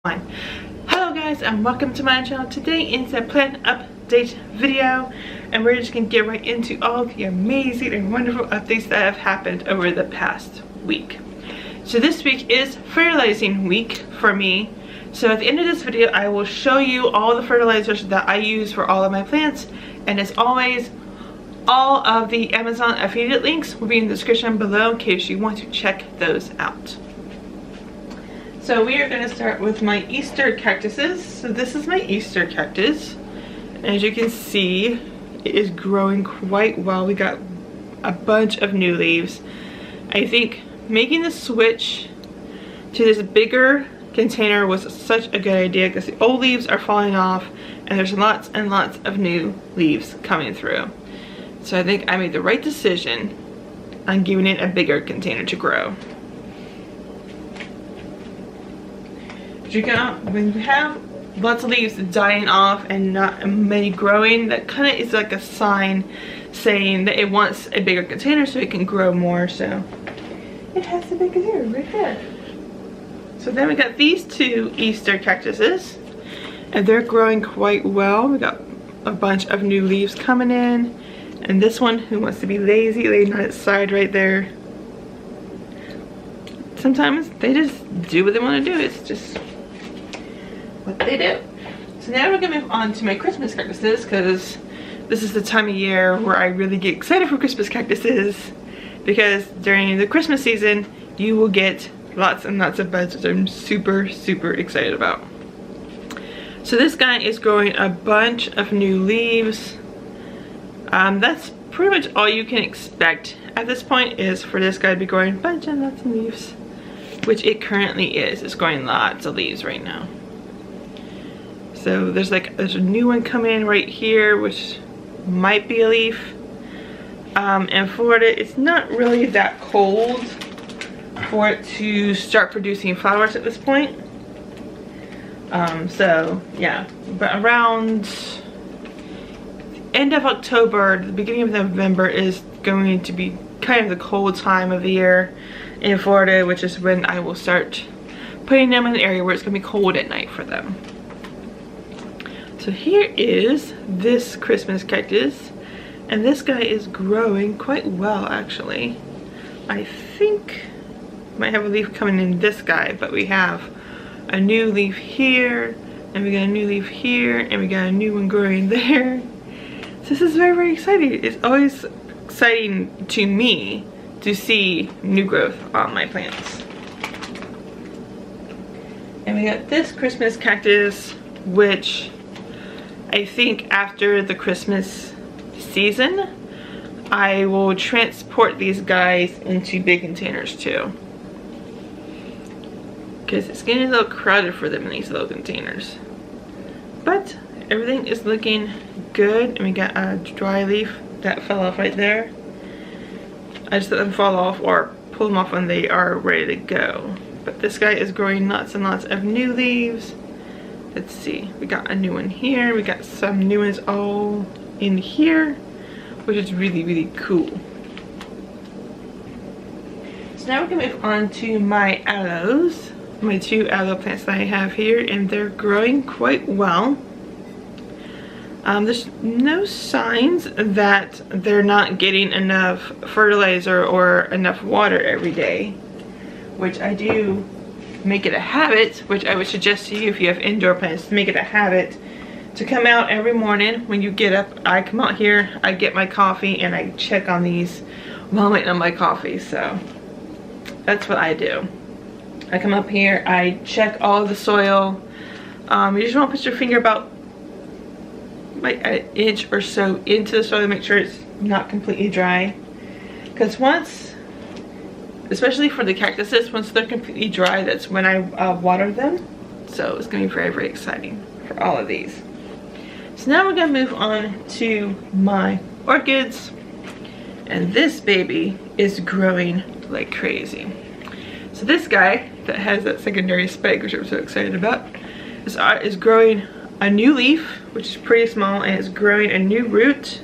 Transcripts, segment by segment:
Hello guys, and welcome to my channel. Today is a plant update video, and we're just gonna get right into all the amazing and wonderful updates that have happened over the past week. So this week is fertilizing week for me. So at the end of this video I will show you all the fertilizers that I use for all of my plants, and as always, all of the Amazon affiliate links will be in the description below in case you want to check those out. So we are going to start with my Easter cactuses. So this is my Easter cactus. As you can see, it is growing quite well. We got a bunch of new leaves. I think making the switch to this bigger container was such a good idea because the old leaves are falling off and there's lots and lots of new leaves coming through. So I think I made the right decision on giving it a bigger container to grow. When you have lots of leaves dying off and not many growing, that kind of is like a sign saying that it wants a bigger container so it can grow more. So it has a big container right there. So then we got these two Easter cactuses, and they're growing quite well. We got a bunch of new leaves coming in, and this one who wants to be lazy laying on its side right there. Sometimes they just do what they want to do. It's just what they do. So now we're gonna move on to my Christmas cactuses, because this is the time of year where I really get excited for Christmas cactuses, because during the Christmas season you will get lots and lots of buds, which I'm super excited about. So this guy is growing a bunch of new leaves. That's pretty much all you can expect at this point, is for this guy to be growing a bunch and lots of leaves, which it currently is. It's growing lots of leaves right now. So there's a new one coming in right here, which might be a leaf. In Florida, it's not really that cold for it to start producing flowers at this point. So yeah, but around the end of October, the beginning of November is going to be kind of the cold time of the year in Florida, which is when I will start putting them in an area where it's gonna be cold at night for them. So here is this Christmas cactus, and this guy is growing quite well actually. I think might have a leaf coming in this guy, but we have a new leaf here, and we got a new leaf here, and we got a new one growing there. So this is very exciting. It's always exciting to me to see new growth on my plants. And we got this Christmas cactus, which I think after the Christmas season I will transport these guys into big containers too, because it's getting a little crowded for them in these little containers. But everything is looking good, and we got a dry leaf that fell off right there. I just let them fall off or pull them off when they are ready to go. But this guy is growing lots and lots of new leaves. Let's see, we got a new one here. We got some new ones all in here, which is really cool. So now we're gonna move on to my aloes. My two aloe plants that I have here, and they're growing quite well. There's no signs that they're not getting enough fertilizer or enough water every day, which I do make it a habit, which I would suggest to you if you have indoor plants, to make it a habit to come out every morning when you get up. I come out here, I get my coffee, and I check on these while I'm waiting on my coffee. So that's what I do. I come up here, I check all of the soil. You just want to put your finger about like an inch or so into the soil to make sure it's not completely dry, because once, especially for the cactuses, once they're completely dry, that's when I water them. So it's gonna be very exciting for all of these. So now we're gonna move on to my orchids, and this baby is growing like crazy. So this guy that has that secondary spike, which I'm so excited about, is growing a new leaf, which is pretty small, and it's growing a new root,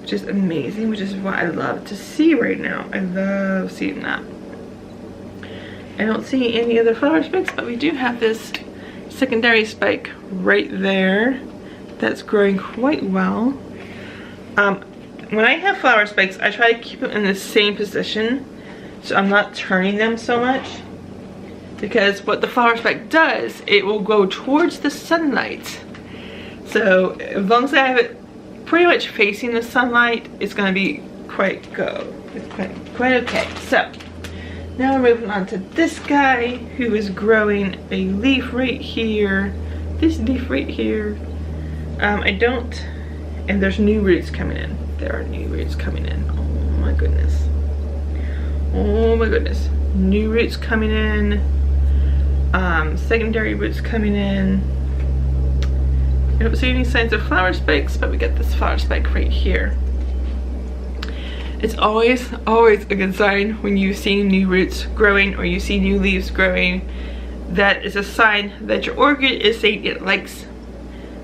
which is amazing, which is what I love to see right now. I love seeing that. I don't see any other flower spikes, but we do have this secondary spike right there that's growing quite well. When I have flower spikes, I try to keep them in the same position so I'm not turning them so much, because what the flower spike does, it will go towards the sunlight. So as long as I have it pretty much facing the sunlight, it's going to be quite okay. So now we're moving on to this guy who is growing a leaf right here. This leaf right here. And there's new roots coming in. There are new roots coming in. Oh my goodness. Oh my goodness. New roots coming in. Secondary roots coming in. I don't see any signs of flower spikes, but we got this flower spike right here. It's always a good sign when you see new roots growing or you see new leaves growing. That is a sign that your orchid is saying it likes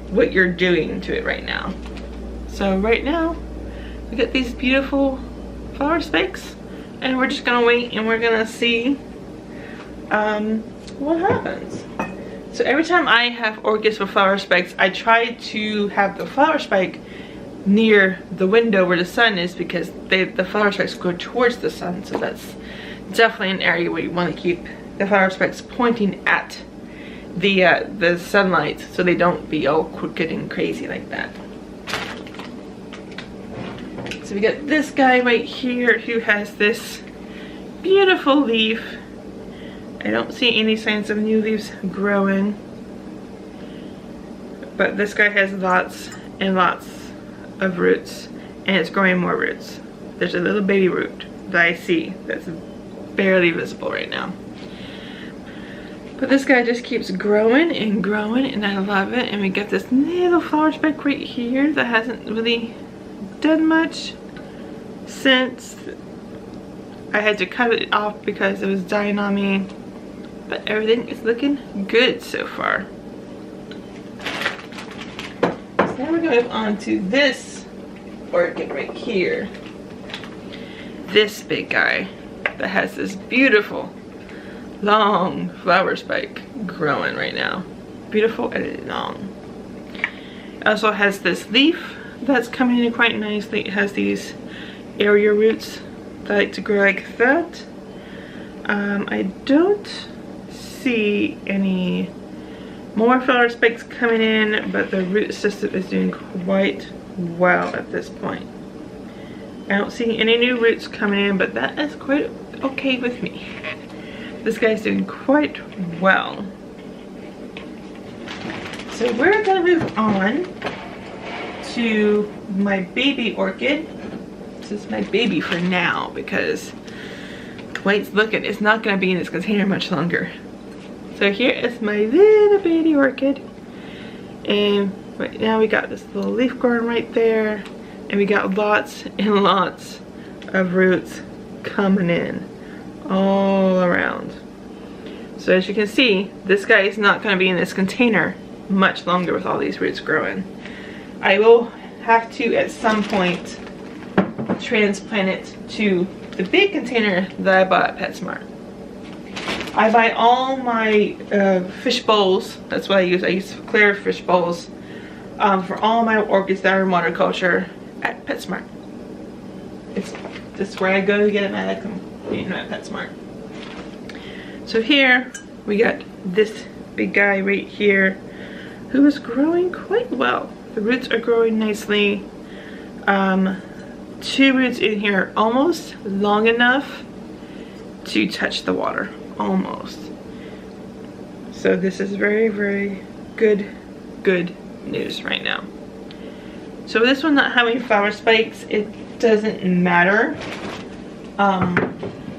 what you're doing to it right now. So right now, we got these beautiful flower spikes, and we're just gonna wait and we're gonna see what happens. So every time I have orchids with flower spikes, I try to have the flower spike near the window where the sun is, because the flower spikes go towards the sun. So that's definitely an area where you want to keep the flower spikes pointing at the sunlight, so they don't be all crooked and crazy like that. So we got this guy right here who has this beautiful leaf. I don't see any signs of new leaves growing, but this guy has lots and lots of roots, and it's growing more roots. There's a little baby root that I see that's barely visible right now. But this guy just keeps growing and growing, and I love it. And we got this little flower spike right here that hasn't really done much since I had to cut it off because it was dying on me. But everything is looking good so far. So now we're going to move on to this orchid right here. This big guy that has this beautiful long flower spike growing right now. Beautiful and long. It also has this leaf that's coming in quite nicely. It has these area roots that like to grow like that. I don't see any more flower spikes coming in, but the root system is doing quite well at this point. I don't see any new roots coming in, but that is quite okay with me. This guy's doing quite well. So we're gonna move on to my baby orchid. This is my baby for now, because the way it's looking, it's not gonna be in this container much longer. So here is my little baby orchid, and right now we got this little leaf growing right there, and we got lots and lots of roots coming in all around. So as you can see, this guy is not going to be in this container much longer with all these roots growing. I will have to at some point transplant it to the big container that I bought at PetSmart. I buy all my fish bowls. That's what I use. I use clear fish bowls for all my orchids that are in waterculture at PetSmart. It's just where I go to get them at PetSmart. So here we got this big guy right here who is growing quite well. The roots are growing nicely. 2 roots in here almost long enough to touch the water. Almost. So this is very, very good news right now. So with this one not having flower spikes, it doesn't matter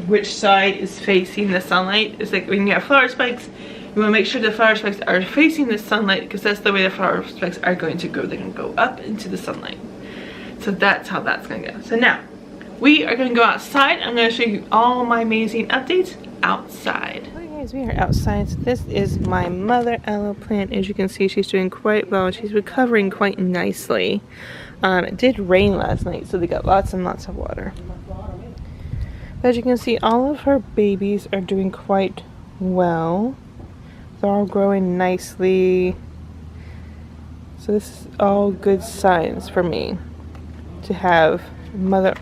which side is facing the sunlight. It's like when you have flower spikes, you want to make sure the flower spikes are facing the sunlight, because that's the way the flower spikes are going to go. They're going to go up into the sunlight. So that's how that's going to go. So now we are going to go outside. I'm going to show you all my amazing updates outside. Okay guys, we are outside. So this is my mother aloe plant. As you can see, she's doing quite well. She's recovering quite nicely. It did rain last night, so they got lots and lots of water. But as you can see, all of her babies are doing quite well. They're all growing nicely. So this is all good signs for me to have Mother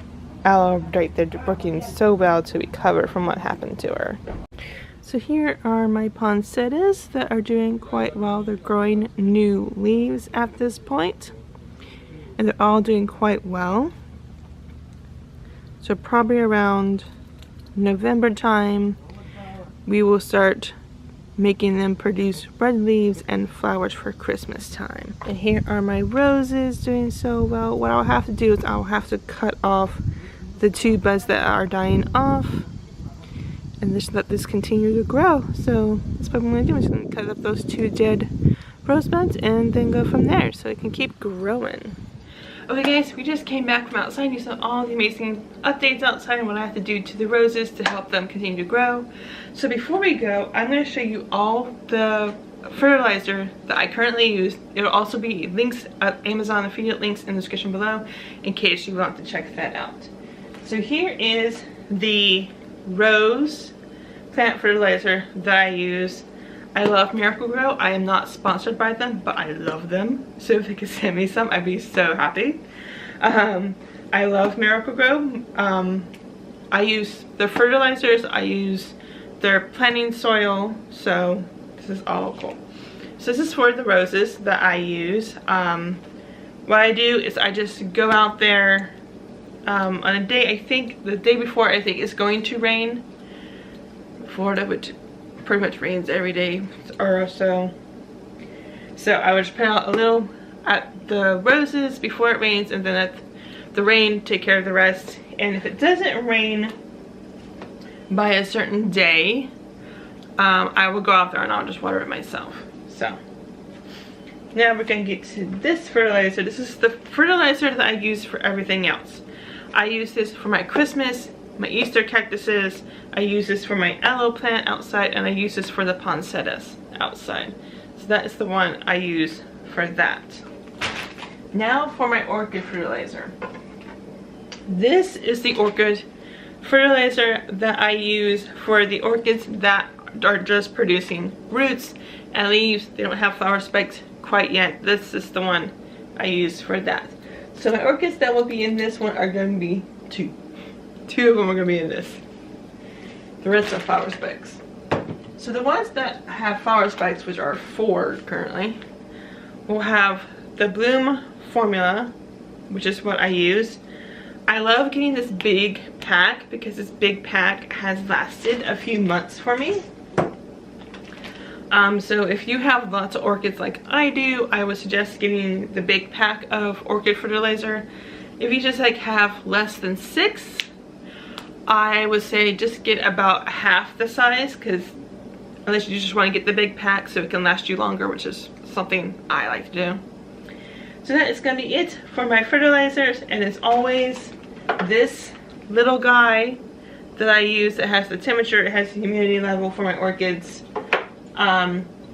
Aloe right there working so well to recover from what happened to her. So here are my poinsettias that are doing quite well. They're growing new leaves at this point, and they're all doing quite well. So probably around November time, we will start making them produce red leaves and flowers for Christmas time. And here are my roses doing so well. What I'll have to do is I'll have to cut off the two buds that are dying off and just let this continue to grow. So that's what I'm going to do. I'm just going to cut up those two dead rose buds and then go from there so it can keep growing. Okay guys, we just came back from outside. You saw all the amazing updates outside and what I have to do to the roses to help them continue to grow. So before we go, I'm going to show you all the fertilizer that I currently use. It will also be links, Amazon affiliate links in the description below in case you want to check that out. So here is the rose plant fertilizer that I use. I love Miracle-Gro. I am not sponsored by them, but I love them. So if they could send me some, I'd be so happy. I love Miracle-Gro. I use their fertilizers. I use their planting soil. So this is all cool. So this is for the roses that I use. What I do is I just go out there on a day, I think the day before I think it's going to rain. Florida, which pretty much rains every day or so. So I would just put out a little at the roses before it rains, and then let the rain take care of the rest. And if it doesn't rain by a certain day, I will go out there and I'll just water it myself. So now we're going to get to this fertilizer. This is the fertilizer that I use for everything else. I use this for my Christmas, my Easter cactuses. I use this for my aloe plant outside, and I use this for the poinsettias outside. So that is the one I use for that. Now for my orchid fertilizer. This is the orchid fertilizer that I use for the orchids that are just producing roots and leaves. They don't have flower spikes quite yet. This is the one I use for that. So my orchids that will be in this one are going to be two. Two of them are going to be in this. The rest are flower spikes. So the ones that have flower spikes, which are 4 currently, will have the Bloom formula, which is what I use. I love getting this big pack because this big pack has lasted a few months for me. So if you have lots of orchids like I do, I would suggest getting the big pack of orchid fertilizer. If you just like have less than 6, I would say just get about half the size, because unless you just want to get the big pack so it can last you longer, which is something I like to do. So that is going to be it for my fertilizers, and as always, this little guy that I use that has the temperature, it has the humidity level for my orchids.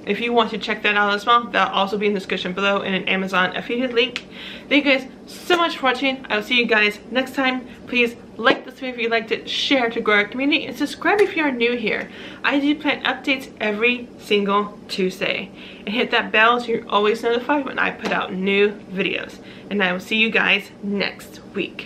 If you want to check that out as well, that'll also be in the description below in an Amazon affiliate link. Thank you guys so much for watching. I will see you guys next time. Please like this video if you liked it, share to grow our community, and subscribe if you are new here. I do plant updates every single Tuesday. And hit that bell so you're always notified when I put out new videos. And I will see you guys next week.